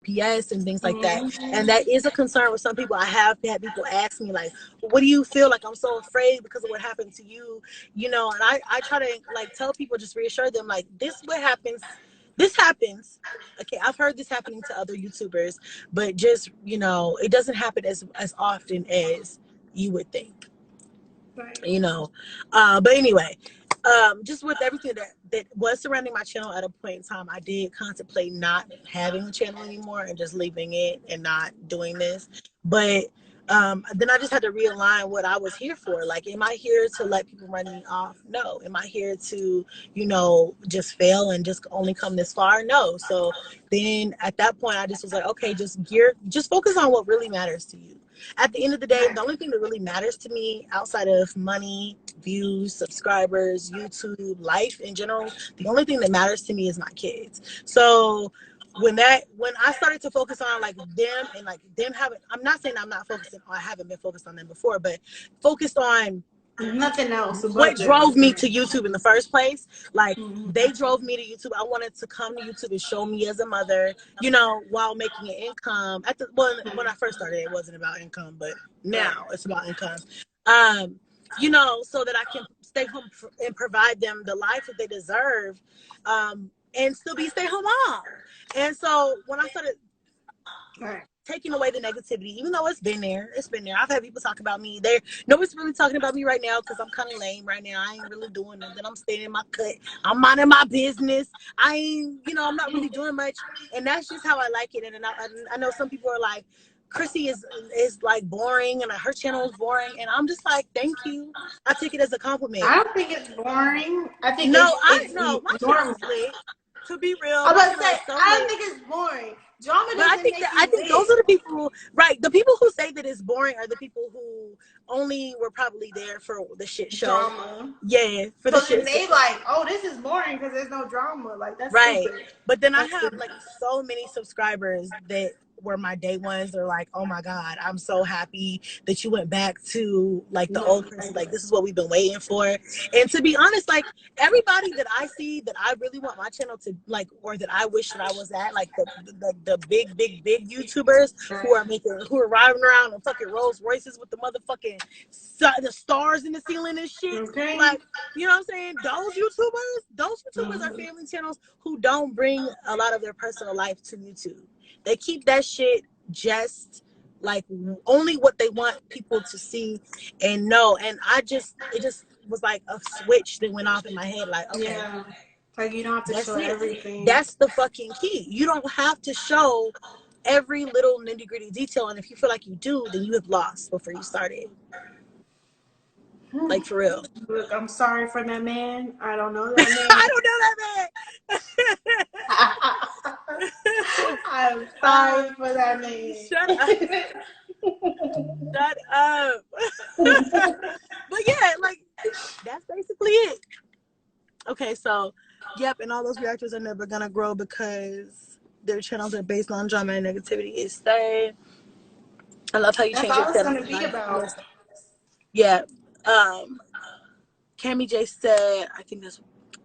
PS and things like that. And that is a concern with some people. I have had people ask me like, what do you feel? Like, I'm so afraid because of what happened to you, you know. And I try to like tell people, just reassure them like, this happens. Okay, I've heard this happening to other YouTubers, but just, you know, it doesn't happen as often as you would think. Right. You know. But anyway, just with everything that was surrounding my channel at a point in time, I did contemplate not having a channel anymore and just leaving it and not doing this. But then I just had to realign what I was here for. Like, am I here to let people run me off? No. Am I here to, you know, just fail and just only come this far? No. So then at that point, I just was like, okay, just focus on what really matters to you. At the end of the day, the only thing that really matters to me outside of money, views, subscribers, YouTube, life in general, the only thing that matters to me is my kids. So when I started to focus on like them and like them having, I'm not saying I'm not focusing, I haven't been focused on them before, but focused on nothing else. What drove me to YouTube in the first place. Like, they drove me to YouTube. I wanted to come to YouTube and show me as a mother, you know, while making an income. When I first started, it wasn't about income, but now it's about income. You know, so that I can stay home and provide them the life that they deserve, and still be stay-home mom. And so when I started taking away the negativity, even though it's been there. I've had people talk about me. Nobody's really talking about me right now because I'm kind of lame right now. I ain't really doing nothing. I'm staying in my cut. I'm minding my business. I'm not really doing much. And that's just how I like it. And I know some people are like, Chrissy is like boring and her channel is boring. And I'm just like, thank you. I take it as a compliment. I don't think it's boring. I think my channel's lit. To be real, I don't think it's boring. Drama but I think those are the people, right? The people who say that it's boring are the people who only were probably there for the shit show. Drama. Yeah, for the shit. They like, oh, this is boring because there's no drama. Like, that's right. Stupid. But then I have like so many subscribers that were my day ones. They're like, oh my God, I'm so happy that you went back to like the old person. Like, this is what we've been waiting for. And to be honest, like, everybody that I see that I really want my channel to like, or that I wish that I was at, like the big YouTubers who are riding around in fucking Rolls Royces with the motherfucking the stars in the ceiling and shit. Okay. Like, you know what I'm saying? Those YouTubers are family channels who don't bring a lot of their personal life to YouTube. They keep that shit just like only what they want people to see and know. And it just was like a switch that went off in my head. Like, okay, like you don't have to show everything. That's the fucking key. You don't have to show every little nitty gritty detail. And if you feel like you do, then you have lost before you started. Like, for real. Look, I'm sorry for that man. I don't know that man. I don't know that man. I'm sorry for that man. Shut up. But yeah, like, that's basically it. Okay, so, yep, and all those reactors are never gonna grow because their channels are based on drama and negativity. It's I love how you change your channel. That's all it's gonna be about. Yeah. Cammy J said, I think that's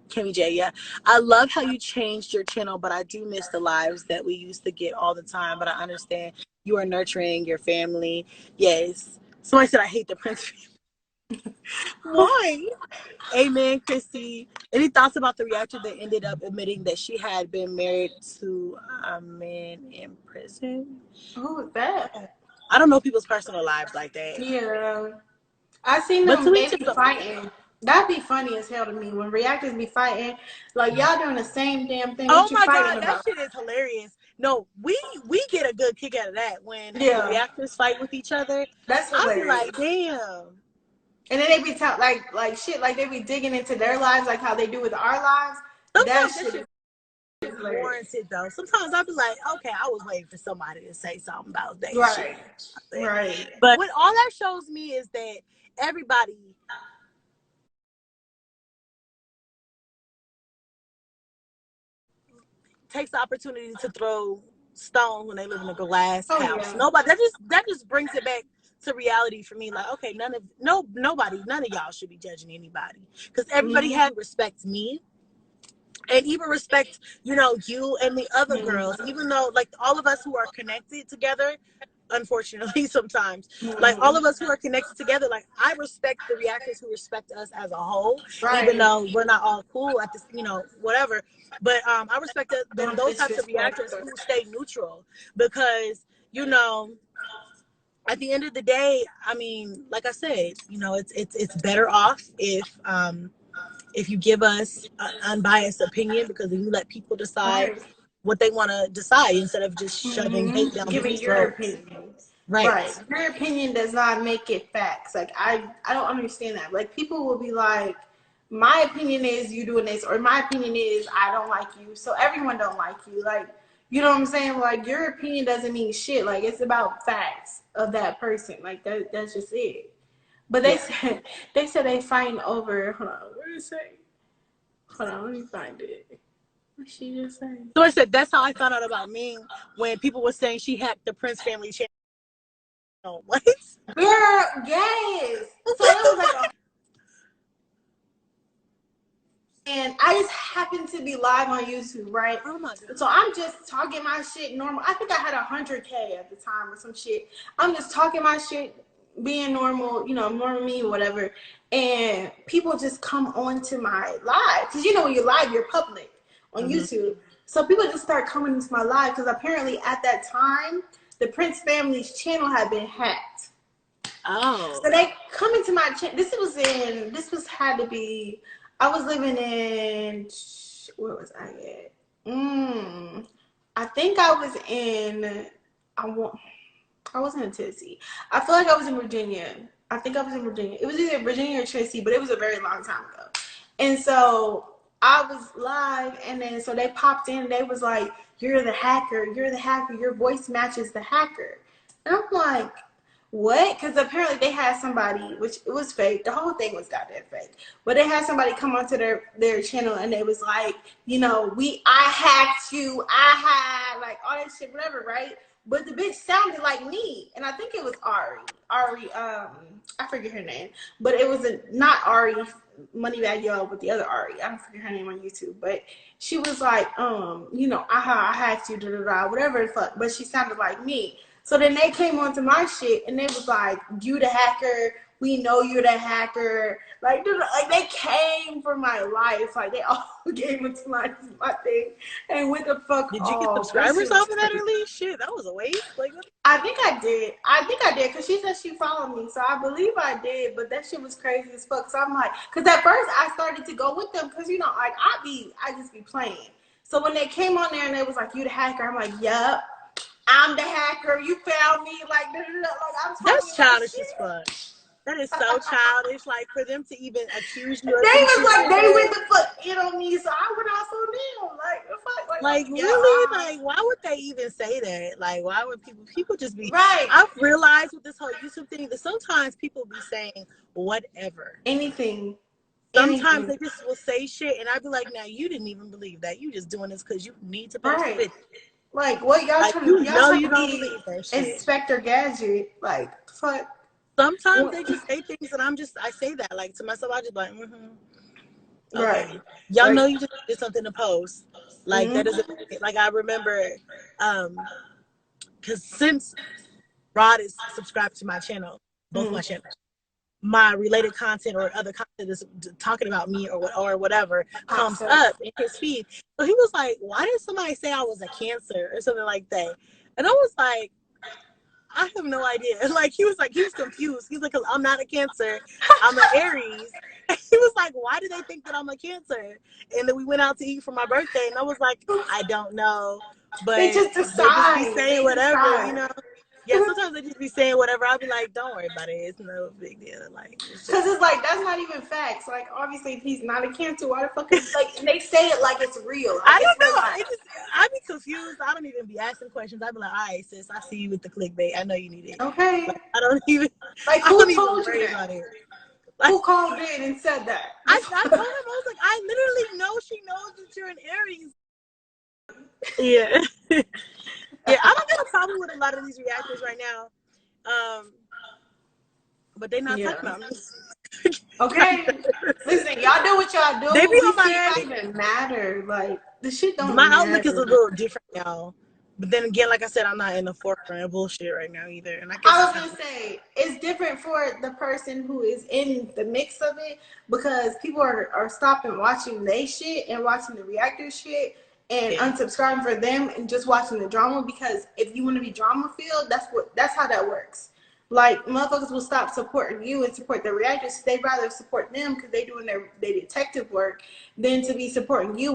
Cammy J, yeah. I love how you changed your channel, but I do miss the lives that we used to get all the time. But I understand you are nurturing your family. Yes. Somebody said I hate the Prince family. Why? Amen, Chrissy. Any thoughts about the reactor that ended up admitting that she had been married to a man in prison? Who was that? I don't know people's personal lives like that. Yeah. I seen them maybe fighting. That'd be funny as hell to me when reactors be fighting. Like, y'all doing the same damn thing. Oh my God, that shit is hilarious. No, we get a good kick out of that when reactors fight with each other. That's hilarious. I be like, damn. And then they be like shit, like they be digging into their lives, like how they do with our lives. Sometimes that shit is warranted though. Sometimes I be like, okay, I was waiting for somebody to say something about that shit. Right. But what all that shows me is that everybody takes the opportunity to throw stones when they live in a glass house. Yeah. Nobody. That just brings it back to reality for me. Like, okay, none of y'all should be judging anybody because everybody had respect me, and even respect, you know, you and the other girls, even though like all of us who are connected together, unfortunately sometimes, like all of us who are connected together, like I respect the reactors who respect us as a whole, even though we're not all cool at this, you know, whatever. But I respect those types of reactors who stay neutral, because, you know, at the end of the day, I mean, like I said, you know, it's better off if you give us an unbiased opinion, because then you let people decide what they want to decide instead of just shoving hate down giving people's your throats. opinion. Right. Right. Your opinion does not make it facts. Like I don't understand that. Like people will be like, my opinion is you doing this, or my opinion is I don't like you, so everyone don't like you. Like, you know what I'm saying? Like your opinion doesn't mean shit. Like it's about facts of that person. Like that's just it. But they said they fighting over. Hold on, what did it say? Hold on, let me find it. What she just saying? So I said that's how I found out about Ming, when people were saying she hacked the Prince family channel. What? Girl, yes. So it was like and I just happened to be live on YouTube, right? Oh my God. So I'm just talking my shit normal. I think I had 100K at the time or some shit. I'm just talking my shit, being normal, you know, normal me, whatever. And people just come onto my live. Because, you know, when you're live, you're public on YouTube. So people just start coming into my live because apparently at that time, the Prince family's channel had been hacked. Oh. So they come into my channel. Had to be, I was living in, where was I at? I think I was in, I wasn't in Tennessee. I feel like I was in Virginia. I think I was in Virginia. It was either Virginia or Tennessee, but it was a very long time ago. And so I was live, and then so they popped in, and they was like, you're the hacker, your voice matches the hacker. And I'm like, what? Because apparently they had somebody, which it was fake. The whole thing was goddamn fake. But they had somebody come onto their channel, and they was like, you know, I hacked you. I had like all that shit, whatever, right? But the bitch sounded like me, and I think it was Ari. I forget her name, but it was not Ari Moneybag Yo, but the other Ari. I don't forget her name on YouTube, but she was like, you know, I hacked you, da da da, whatever the fuck. But she sounded like me. So then they came onto my shit, and they was like, you the hacker. We know you're the hacker. Like they came for my life. Like they all came into my thing and went the fuck Did off. you get subscribers off of that at least? Shit, that was a waste. Like, I think I did. Because she said she followed me, so I believe I did. But that shit was crazy as fuck. So I'm like, because at first I started to go with them because, you know, like I just be playing. So when they came on there and they was like, you the hacker, I'm like, yup. I'm the hacker. You found me. Like I'm that's childish as fuck. That is so childish. Like for them to even accuse you. They was like, they went the fuck in on me, so I went off on them. Like the fuck. Like really? Like why would they even say that? Like why would people just be right? I've realized with this whole YouTube thing that sometimes people be saying whatever. Anything. Sometimes they just will say shit, and I'd be like, "Now you didn't even believe that. You just doing this because you need to post a video." Like what y'all like, trying you to? know Y'all you trying don't to believe that be shit. Inspector Gadget, like fuck. Sometimes they just say things, and I say that like to myself. I just like, okay, right. Y'all like, know you just did something to post. Like that doesn't like I remember, because since Rod is subscribed to my channel, both my channels. My related content or other content that's talking about me or whatever comes up in his feed. So he was like, why did somebody say I was a Cancer or something like that? And I was like, I have no idea. Like he was confused. He's like, I'm not a Cancer, I'm an Aries. And he was like, why do they think that I'm a Cancer? And then we went out to eat for my birthday, and I was like, I don't know, but they just decide. They just be saying whatever, you know. Yeah, sometimes they just be saying whatever. I'll be like, don't worry about it. It's no big deal. Like, because it's like, that's not even facts. Like, obviously, if he's not a Cancer, why the fuck is, like, and they say it like it's real. Like, I don't know. I be confused. I don't even be asking questions. I be like, all right, sis, I see you with the clickbait. I know you need it. Okay. Like, I don't even, like, who told you that? About it. Like, who called in and said that? I told him, I was like, I literally know she knows that you're an Aries. Yeah. Yeah, I don't have a problem with a lot of these reactors right now. But they're not talking about me. Okay? Listen, y'all do what y'all do. They be We on see my it ass. don't even matter. Like, the shit My don't outlook is a matter. little different, y'all. But then again, like I said, I'm not in the forefront of bullshit right now either. And I guess I it's was kind gonna say it's different for the person who is in the mix of it because people are stopping watching they shit and watching the reactor shit and yeah, unsubscribing for them and just watching the drama because if you want to be drama filled, that's how that works. Like motherfuckers will stop supporting you and support the reactors. They'd rather support them because they doing their detective work than to be supporting you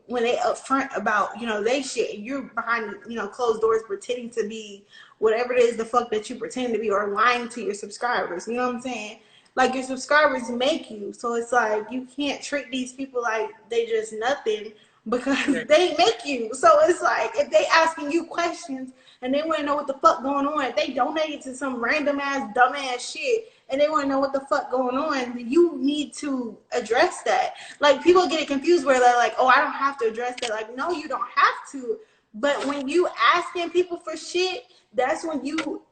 when they upfront about they shit and you're behind closed doors pretending to be whatever it is the fuck that you pretend to be or lying to your subscribers. You know what I'm saying? Like your subscribers make you, so it's like you can't treat these people like they just nothing because yeah, they make you. So it's like if they asking you questions and they want to know what the fuck going on, if they donated to some random ass dumb ass shit and they want to know what the fuck going on, then you need to address that. Like people get it confused where they're like, oh, I don't have to address that. Like, no, you don't have to. But when you asking people for shit, that's when you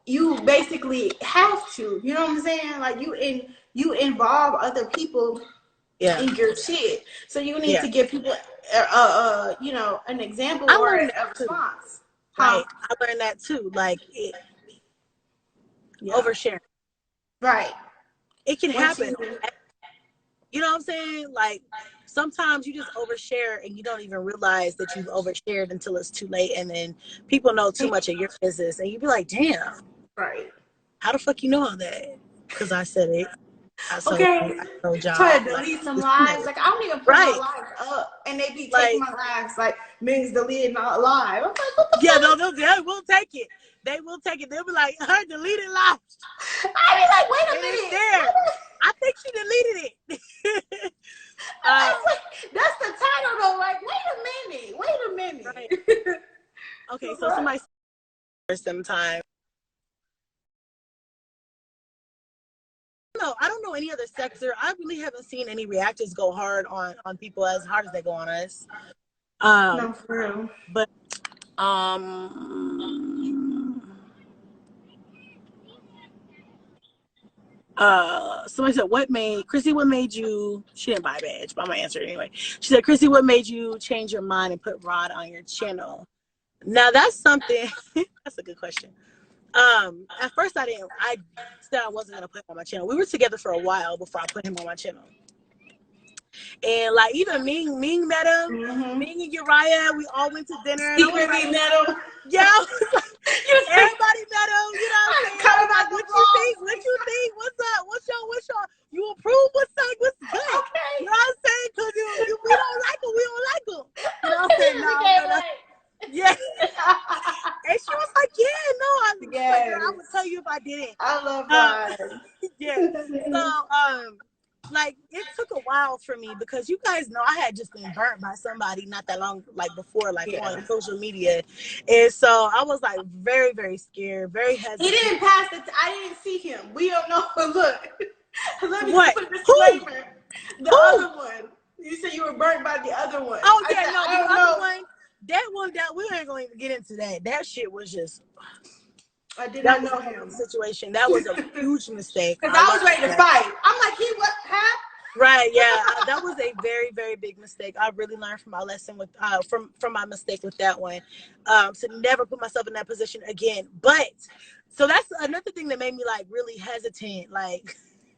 basically have to. You know what I'm saying? Like you involve other people yeah, in your shit. So you need yeah. to give people an example I or learned a that too. response. Huh? Right. I learned that too. Like Yeah. oversharing. Right. It can Once happen. you You know what I'm saying? Like sometimes you just overshare and you don't even realize that you've overshared until it's too late, and then people know too much of your business, and you be like, "Damn, right. how the fuck you know all that?" Because I said it. I told Okay. you. I told Try y'all. to Like, delete some just, you know, lives. Like I don't even put my right? lives up, and they be taking Like, my lives. Like Ming's deleted my live. I'm like, what the yeah, fuck? no, they will take it. They will take it. They'll be like, "Her deleted live, I be like, wait a and it's minute. there." I think she deleted it. Like, that's the title though. Like, wait a Right. minute. Okay, so somebody sometime. No, I don't know any other sector. I really haven't seen any reactors go hard on people as hard as they go on us. No, for real. But um, somebody said, "What made Chrissy? What made you?" She didn't buy a badge, but I'm gonna answer it anyway. She said, "Chrissy, what made you change your mind and put Rod on your channel?" Now that's something. That's a good question. At first I didn't. I said I wasn't gonna put him on my channel. We were together for a while before I put him on my channel. And like even Ming met him. Mm-hmm. Ming and Uriah, we all went to dinner, and I was Secretly like, metal. yeah, You see, everybody met him. You know what I'm I'm saying? I was coming like, out the what you think? vlogs. What you think? What's up? What's your? You approve? What's up? What's good? Okay. You know what I'm saying? Cause you we don't like him. We don't like him. You know what I'm saying? This No, no, became no. like Yeah. And she was like, yeah, no. She's like, girl, I would yes. tell you if I didn't. I love Um, Ryan. yeah. So, like it took a while for me because you guys know I had just been burnt by somebody not that long, like before, like Yeah. on social media, and so I was like very, very scared, very He hesitant. didn't pass it. I didn't see him. We don't know. Look, let me What? put a Who? disclaimer. The Who? other one. You said you were burnt by the other one. Oh I yeah, said no, I the don't other know. one that we ain't gonna even get into that. That shit was just I did that not was know a bad him. situation. That was a huge mistake. Because I I learned was ready to that. fight. I'm like, he what? Huh? Right, yeah, that was a very, very big mistake. I really learned from my lesson with from my mistake with that one, to never put myself in that position again. But so that's another thing that made me like really hesitant. Like,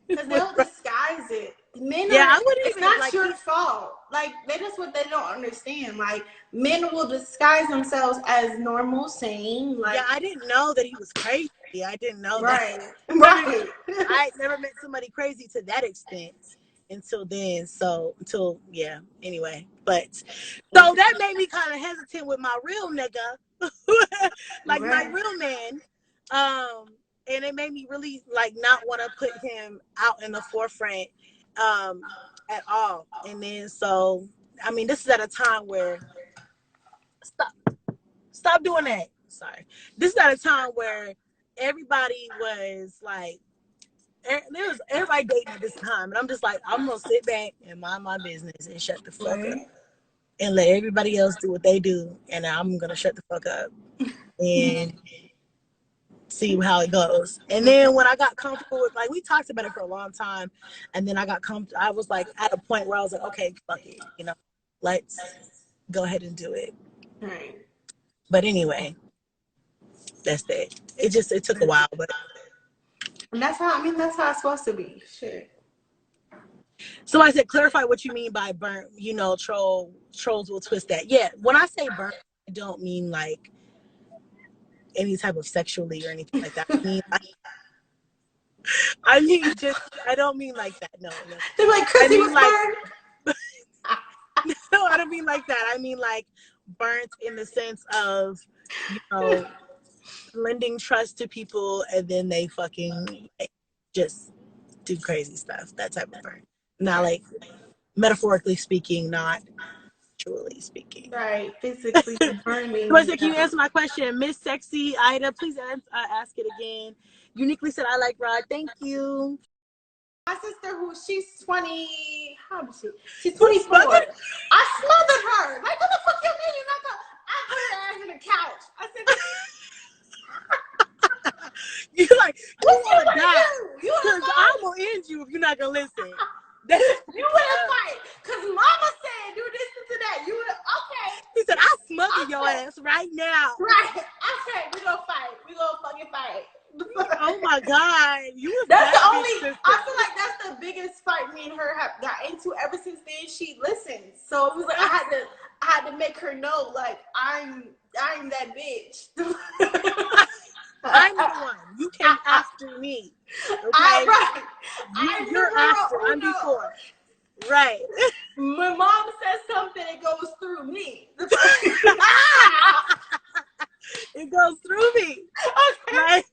Because they'll disguise it. Men yeah, are, I wouldn't it's even not like your keep. fault. Like, that's what they don't understand. Like, men will disguise themselves as normal, sane. Yeah, Like, I didn't know that he was crazy. I didn't know that. right. never even, Right. I never met somebody crazy to that extent until then. So until yeah. Anyway, but so that made me kind of hesitant with my real nigga, like my Right. real man. And it made me really like not want to put him out in the forefront um at all. And then so I mean this is at a time where stop stop doing that. Sorry. This is at a time where everybody was like there was everybody dating at this time, and I'm just like, I'm gonna sit back and mind my business and shut the fuck up Right. and let everybody else do what they do, and I'm gonna shut the fuck up. And see how it goes. And then when I got comfortable with, like, we talked about it for a long time, and then I got comfortable. I was like at a point where I was like, okay, fuck it, you know, let's go ahead and do it. Right. But anyway, that's it. It took a while, but. And that's how, I mean, that's how it's supposed to be. Shit. So I said, clarify what you mean by burnt. You know, trolls will twist that. Yeah, when I say burnt, I don't mean like any type of sexually or anything like that. I mean just, I don't mean like that. No. They're like, Chrissy was like, no, I don't mean like that. I mean like burnt in the sense of, you know, lending trust to people and then they fucking like, just do crazy stuff. That type of burnt. Not like metaphorically speaking, not actually speaking. Right, physically burning. So can you answer my question? Miss Sexy Ida, please ask it again. Uniquely said, I like Rod. Thank you. My sister, she's 20, how old is she? She's 24. I smothered her. Like, what the fuck you mean? I put her ass in the couch. I said, you're like, you want to die. Because I'm going to end you if you're not going to listen. You wouldn't fight. Because mama said, do this and that. You would have, okay. He said, I smother your ass right now. Right. Okay, we're going to fight. We're going to fucking fight. Oh my God. That's the only, sister. I feel like that's the biggest fight me and her have got into. Ever since then, she listens. So it was like I had to make her know, like, I'm that bitch. I'm the one. You came after me. Okay? Right. You're after. I'm before. Right. When mom says something, it goes through me. It goes through me. Okay. Right?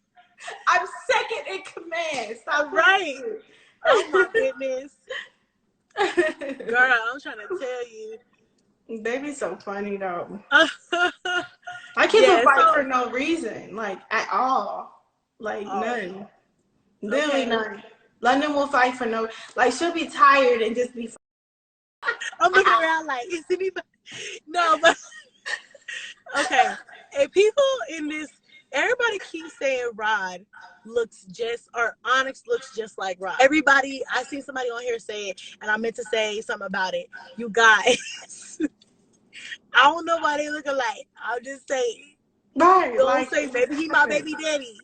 I'm second in command. Stop. Right. Oh my goodness. Girl, I'm trying to tell you. They be so funny though. I can't fight for no reason, like at all. Like none. Literally none. London will fight for no, like she'll be tired and just be. I'm looking around like, is anybody? No, but okay. And people in this, everybody keeps saying Rod looks just, or Onyx looks just like Rod. Everybody, I seen somebody on here say it, and I meant to say something about it. You guys, I don't know why they look alike. I'll just say, right? Don't like, say maybe he my baby daddy.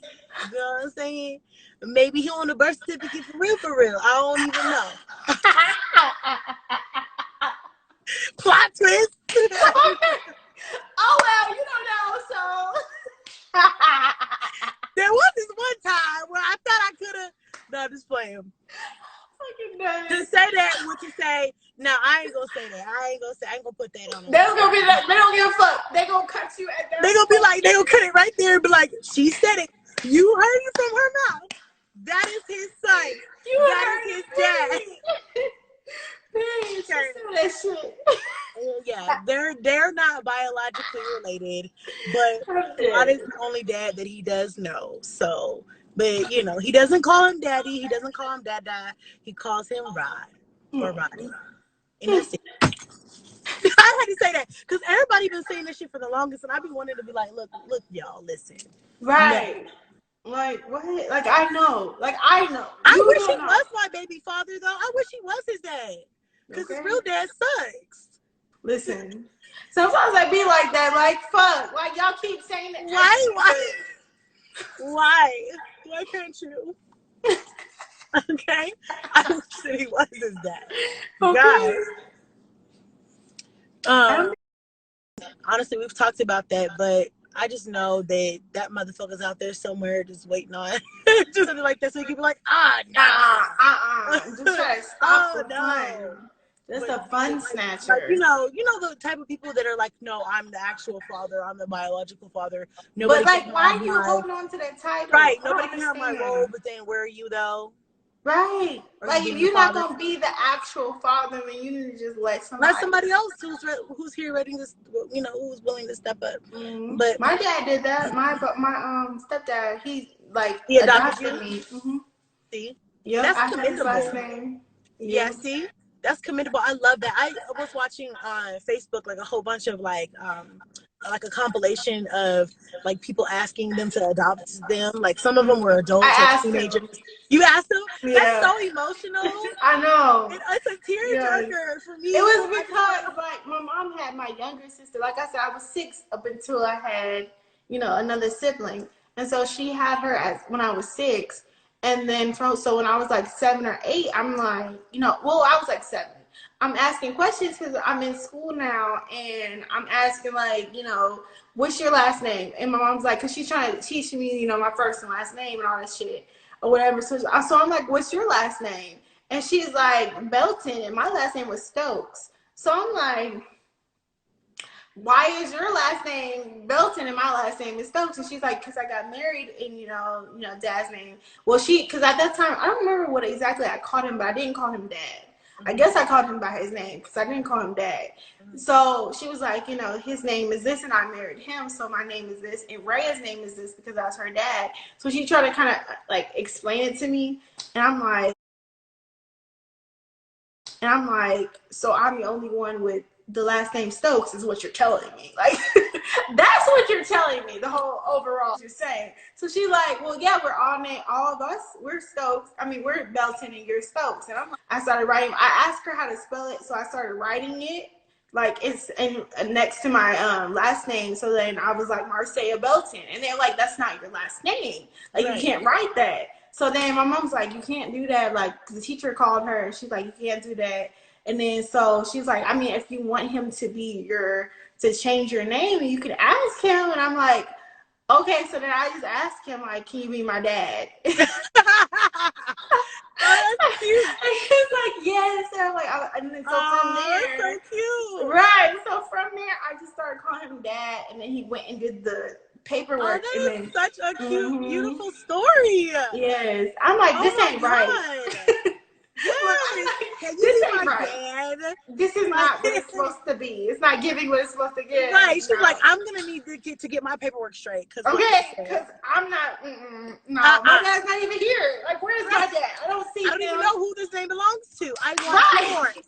You know what I'm saying? Maybe he on the birth certificate for real, for real. I don't even know. Plot twist. Oh well, you don't know, so. There was this one time where I thought I could have. No, I'm just playing. To say that, what to say? No, I ain't gonna say that. I ain't gonna put that on. They're gonna be like, they don't give a fuck. They gonna cut you at that. They gonna be like, they gonna cut it right there and be like, she said it. You heard it from her mouth. That is his son. That is his dad. That shit. Yeah, they're not biologically related, but Rod is the only dad that he does know. So, but you know, he doesn't call him daddy. He doesn't call him dada. He calls him Rod or Roddy. And that's it. I had to say that because everybody been saying this shit for the longest, and I've been wanting to be like, look, y'all, listen. Right. No. Like what? Like I know. I wish he was my baby father, though. I wish he was his dad. Because his real dad sucks. Listen, sometimes I be like that. Like fuck. Like y'all keep saying that. Why can't you? Okay, I wish that he was his dad. Okay. Guys, honestly, we've talked about that, but I just know that motherfucker's out there somewhere just waiting on just something like that, so he can be like, just try to stop the fun. That's a fun snatcher. Like, you know the type of people that are like, no, I'm the actual father, I'm the biological father. Nobody but like, why are you holding on to that title? Right, nobody can have my role, but then where are you though? Right. Like if you're not gonna be the actual father, then you need to just let somebody else who's here ready to, who's willing to step up. Mm-hmm. But my dad did that. My stepdad, he adopted me. Mm-hmm. See, yeah, that's commendable. Last name. Yeah, see, that's commendable. I love that. I was watching on Facebook like a whole bunch of like like a compilation of like people asking them to adopt them. Like some of them were I adults or asked teenagers. him. You asked them? That's Yeah. so emotional. I know. It's a Yeah. tearjerker for It me was when I just heard. because like my mom had my younger sister. Like I said, I was 6 up until I had, another sibling. And so she had her as when I was 6. And then so when I was like 7 or 8, I'm like, well, I was like 7. I'm asking questions because I'm in school now, and I'm asking like, what's your last name? And my mom's like, because she's trying to teach me, my first and last name and all this shit or whatever. So I'm like, what's your last name? And she's like, Belton, and my last name was Stokes. So I'm like, why is your last name Belton and my last name is Stokes? And she's like, because I got married in, Dad's name. Well, because at that time, I don't remember what exactly I called him, but I didn't call him Dad. I guess I called him by his name because I didn't call him Dad. So she was like, his name is this, and I married him, so my name is this, and Rhea's name is this because that's her dad. So she tried to kind of like explain it to me, and I'm like, so I'm the only one with the last name Stokes is what you're telling me. Like, that's what you're telling me, the whole overall you're saying. So she's like, well, yeah, we're all of us, we're Stokes. I mean, we're Belton and you're Stokes. And I started writing, I asked her how to spell it, so I started writing it. Like it's next to my last name. So then I was like Marcia Belton. And they're like, that's not your last name. Like, right. You can't write that. So then my mom's like, you can't do that. Like the teacher called her and she's like, you can't do that. And then so she's like, I mean, if you want him to to change your name, you can ask him. And I'm like, okay. So then I just asked him, like, can you be my dad? Oh, that's cute. And he's like, yes. And I'm like, and then so from there, that's so cute. Right. So from there, I just started calling him Dad, and then he went and did the paperwork. Oh, that is such a cute, beautiful story. Yes. I'm like, this ain't right. Yes. Like, this ain't right. Dad. This is not what it's supposed to be. It's not giving what it's supposed to give. Right. She's like, I'm gonna need to get my paperwork straight. Because I'm not. No, my dad's not even here. Like, where's my dad? I don't see him. I don't even know who this name belongs to. I want yours.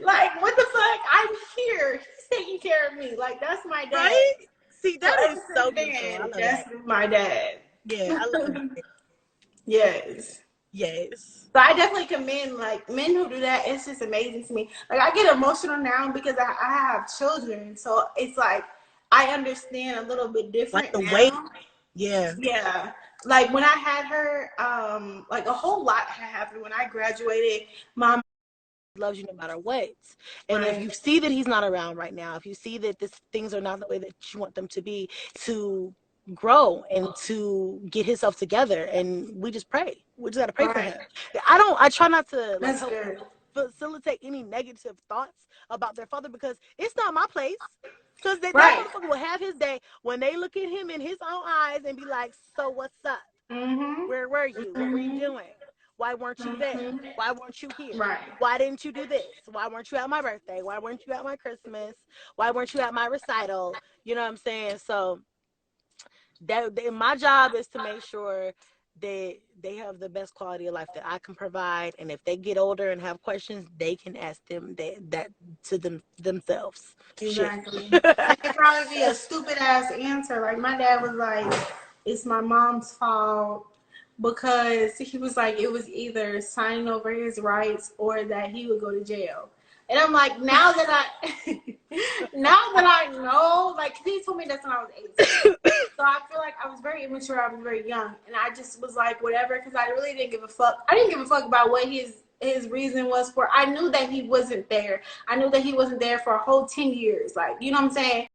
Like, what the fuck? I'm here. He's taking care of me. Like, that's my dad. Right? See, that is so beautiful. That's my dad. Yeah, I love that. Yes. Yes. So I definitely commend like men who do that. It's just amazing to me. Like I get emotional now because I have children, so it's like I understand a little bit different. Like the now. weight. Yeah. Yeah. Like when I had her, like a whole lot had happened when I graduated. Mom loves you no matter what. And if you see that he's not around right now, if you see that things are not the way that you want them to be, to grow and to get himself together, and we just pray. We just gotta pray for him. I try not to like facilitate any negative thoughts about their father because it's not my place. Because that motherfucker will have his day when they look at him in his own eyes and be like, so what's up? Where were you? What were you doing? Why weren't you there? Why weren't you here? Why didn't you do this? Why weren't you at my birthday? Why weren't you at my Christmas? Why weren't you at my recital? You know what I'm saying? So my job is to make sure that they have the best quality of life that I can provide, and if they get older and have questions, they can ask them that to themselves. Exactly. It'd probably be a stupid ass answer. Like my dad was like, "It's my mom's fault." Because he was like, it was either signing over his rights or that he would go to jail. And I'm like, now that I know, like, he told me this when I was 18. So I feel like I was very immature. I was very young. And I just was like, whatever, because I really didn't give a fuck. I didn't give a fuck about what his reason was for. I knew that he wasn't there. I knew that he wasn't there for a whole 10 years. Like, you know what I'm saying?